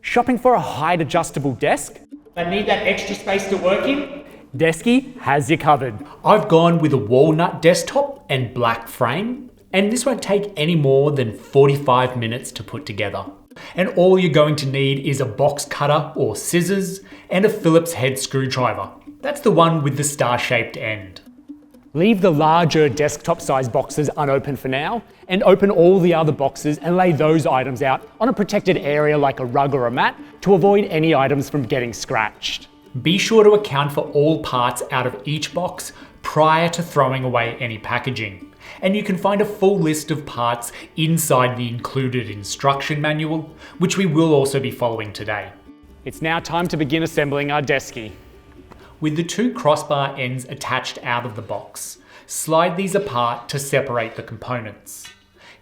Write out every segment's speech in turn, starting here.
Shopping for a height adjustable desk? But need that extra space to work in? Desky has you covered. I've gone with a walnut desktop and black frame, and this won't take any more than 45 minutes to put together. And all you're going to need is a box cutter or scissors and a Phillips head screwdriver. That's the one with the star-shaped end. Leave the larger desktop size boxes unopened for now, and open all the other boxes and lay those items out on a protected area like a rug or a mat to avoid any items from getting scratched. Be sure to account for all parts out of each box prior to throwing away any packaging. And you can find a full list of parts inside the included instruction manual, which we will also be following today. It's now time to begin assembling our Desky. With the two crossbar ends attached out of the box, slide these apart to separate the components.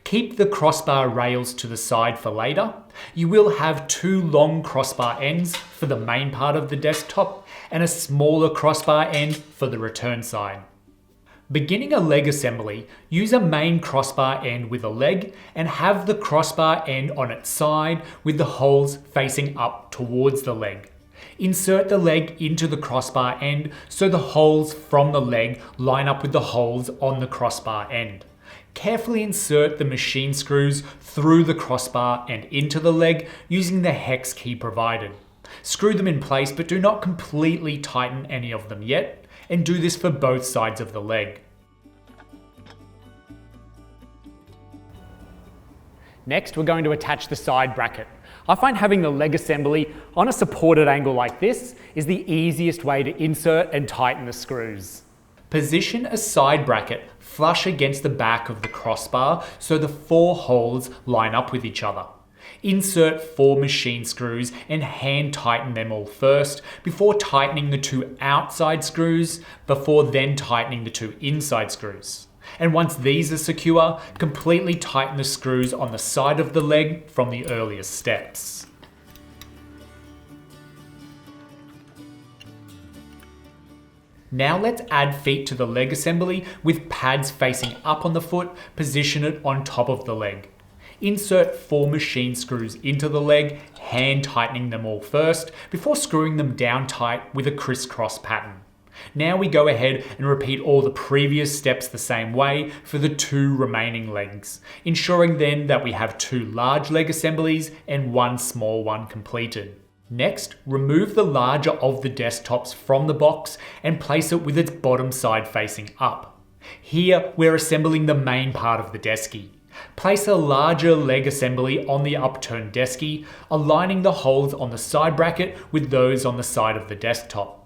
Keep the crossbar rails to the side for later. You will have two long crossbar ends for the main part of the desktop and a smaller crossbar end for the return side. Beginning a leg assembly, use a main crossbar end with a leg and have the crossbar end on its side with the holes facing up towards the leg. Insert the leg into the crossbar end so the holes from the leg line up with the holes on the crossbar end. Carefully insert the machine screws through the crossbar and into the leg using the hex key provided. Screw them in place, but do not completely tighten any of them yet, and do this for both sides of the leg. Next, we're going to attach the side bracket. I find having the leg assembly on a supported angle like this is the easiest way to insert and tighten the screws. Position a side bracket flush against the back of the crossbar so the four holes line up with each other. Insert 4 machine screws and hand tighten them all first before tightening the 2 outside screws, before then tightening the 2 inside screws. And once these are secure, completely tighten the screws on the side of the leg from the earlier steps. Now let's add feet to the leg assembly with pads facing up on the foot, position it on top of the leg. Insert 4 machine screws into the leg, hand tightening them all first, before screwing them down tight with a crisscross pattern. Now we go ahead and repeat all the previous steps the same way for the 2 remaining legs, ensuring then that we have 2 large leg assemblies and 1 small one completed. Next, remove the larger of the desktops from the box and place it with its bottom side facing up. Here, we're assembling the main part of the Desky. Place a larger leg assembly on the upturned Desky, aligning the holes on the side bracket with those on the side of the desktop.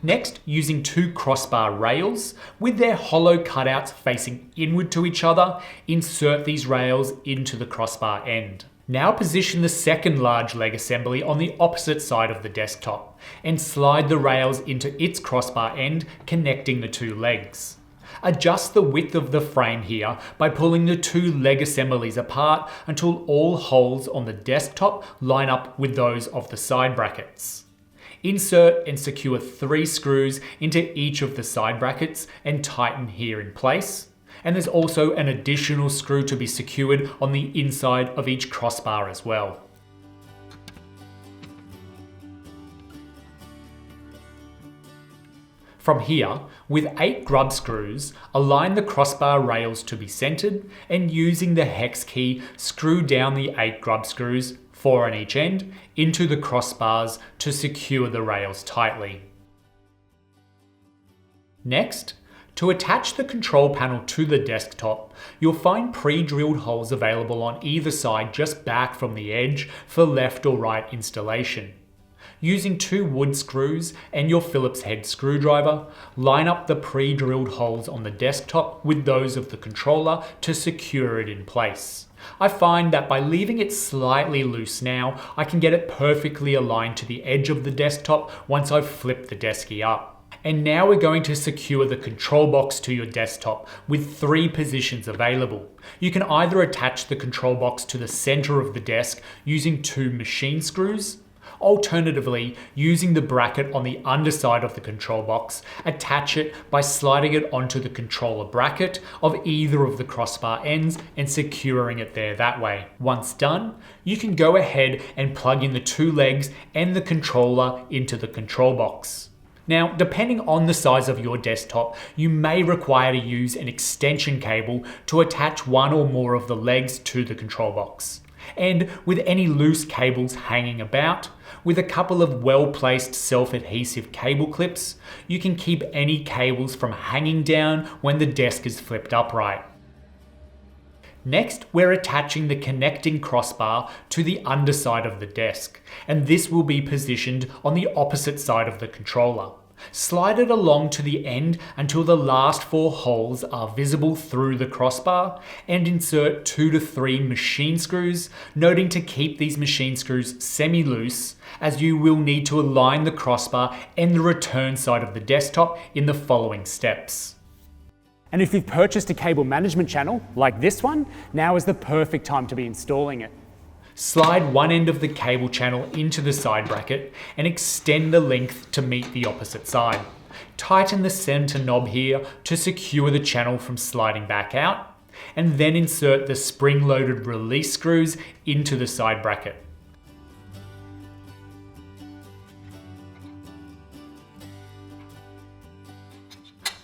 Next, using 2 crossbar rails, with their hollow cutouts facing inward to each other, insert these rails into the crossbar end. Now position the second large leg assembly on the opposite side of the desktop, and slide the rails into its crossbar end, connecting the 2 legs. Adjust the width of the frame here by pulling the 2 leg assemblies apart until all holes on the desktop line up with those of the side brackets. Insert and secure 3 screws into each of the side brackets and tighten here in place. And there's also an additional screw to be secured on the inside of each crossbar as well. From here, with 8 grub screws, align the crossbar rails to be centered, and using the hex key, screw down the 8 grub screws, 4 on each end, into the crossbars to secure the rails tightly. Next, to attach the control panel to the desktop, you'll find pre-drilled holes available on either side just back from the edge for left or right installation. Using 2 wood screws and your Phillips head screwdriver, line up the pre-drilled holes on the desktop with those of the controller to secure it in place. I find that by leaving it slightly loose now, I can get it perfectly aligned to the edge of the desktop once I've flipped the Desky up. And now we're going to secure the control box to your desktop with 3 positions available. You can either attach the control box to the center of the desk using 2 machine screws, Alternatively, using the bracket on the underside of the control box, attach it by sliding it onto the controller bracket of either of the crossbar ends and securing it there that way. Once done, you can go ahead and plug in the two legs and the controller into the control box. Now, depending on the size of your desktop, you may require to use an extension cable to attach one or more of the legs to the control box. And with any loose cables hanging about, with a couple of well-placed self-adhesive cable clips, you can keep any cables from hanging down when the desk is flipped upright. Next, we're attaching the connecting crossbar to the underside of the desk, and this will be positioned on the opposite side of the controller. Slide it along to the end until the last 4 holes are visible through the crossbar, and insert 2 to 3 machine screws, noting to keep these machine screws semi-loose, as you will need to align the crossbar and the return side of the desktop in the following steps. And if you've purchased a cable management channel, like this one, now is the perfect time to be installing it. Slide one end of the cable channel into the side bracket and extend the length to meet the opposite side. Tighten the center knob here to secure the channel from sliding back out, and then insert the spring-loaded release screws into the side bracket.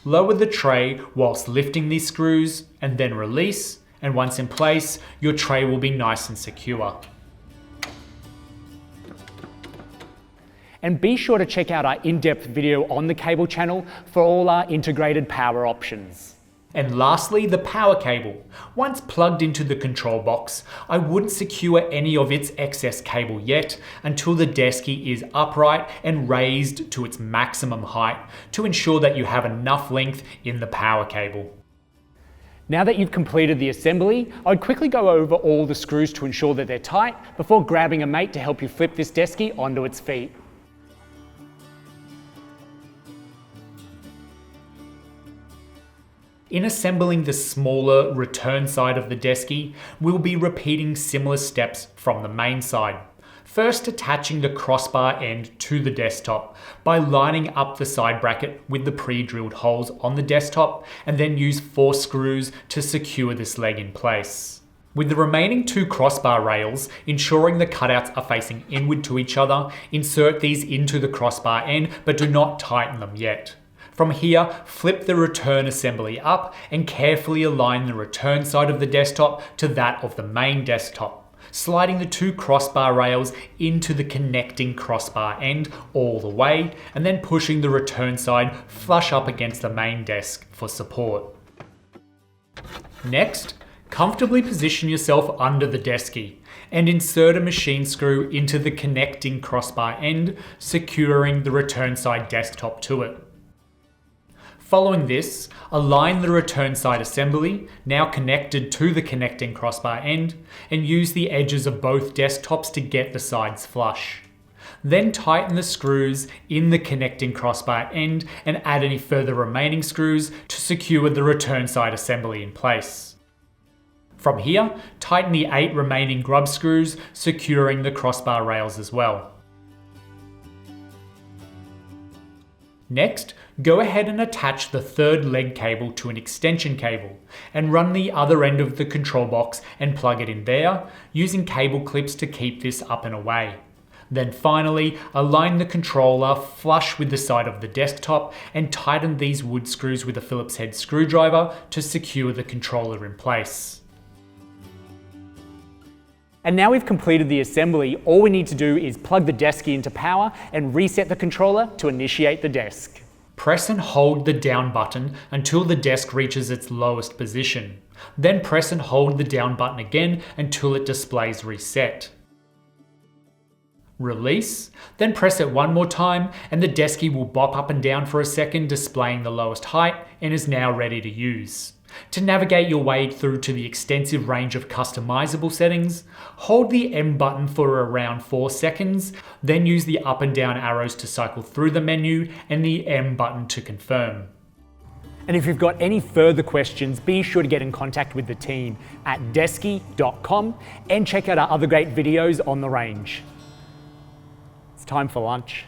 Lower the tray whilst lifting these screws and then release, and once in place, your tray will be nice and secure. And be sure to check out our in-depth video on the cable channel for all our integrated power options. And lastly, the power cable. Once plugged into the control box, I wouldn't secure any of its excess cable yet until the Desky is upright and raised to its maximum height to ensure that you have enough length in the power cable. Now that you've completed the assembly, I'd quickly go over all the screws to ensure that they're tight before grabbing a mate to help you flip this Desky onto its feet. In assembling the smaller return side of the Desky, we'll be repeating similar steps from the main side. First, attaching the crossbar end to the desktop by lining up the side bracket with the pre-drilled holes on the desktop, and then use 4 screws to secure this leg in place. With the remaining 2 crossbar rails, ensuring the cutouts are facing inward to each other, insert these into the crossbar end, but do not tighten them yet. From here, flip the return assembly up and carefully align the return side of the desktop to that of the main desktop, sliding the 2 crossbar rails into the connecting crossbar end all the way, and then pushing the return side flush up against the main desk for support. Next, comfortably position yourself under the Desky and insert a machine screw into the connecting crossbar end, securing the return side desktop to it. Following this, align the return side assembly, now connected to the connecting crossbar end, and use the edges of both desktops to get the sides flush. Then tighten the screws in the connecting crossbar end and add any further remaining screws to secure the return side assembly in place. From here, tighten the 8 remaining grub screws, securing the crossbar rails as well. Next, go ahead and attach the 3rd leg cable to an extension cable and run the other end of the control box and plug it in there, using cable clips to keep this up and away. Then finally, align the controller flush with the side of the desktop and tighten these wood screws with a Phillips head screwdriver to secure the controller in place. And now we've completed the assembly, all we need to do is plug the Desky into power and reset the controller to initiate the desk. Press and hold the down button until the desk reaches its lowest position. Then press and hold the down button again until it displays reset. Release, then press it one more time and the Desky will bop up and down for a second, displaying the lowest height, and is now ready to use. To navigate your way through to the extensive range of customizable settings, hold the M button for around 4 seconds, then use the up and down arrows to cycle through the menu and the M button to confirm. And if you've got any further questions, be sure to get in contact with the team at desky.com and check out our other great videos on the range. time for lunch.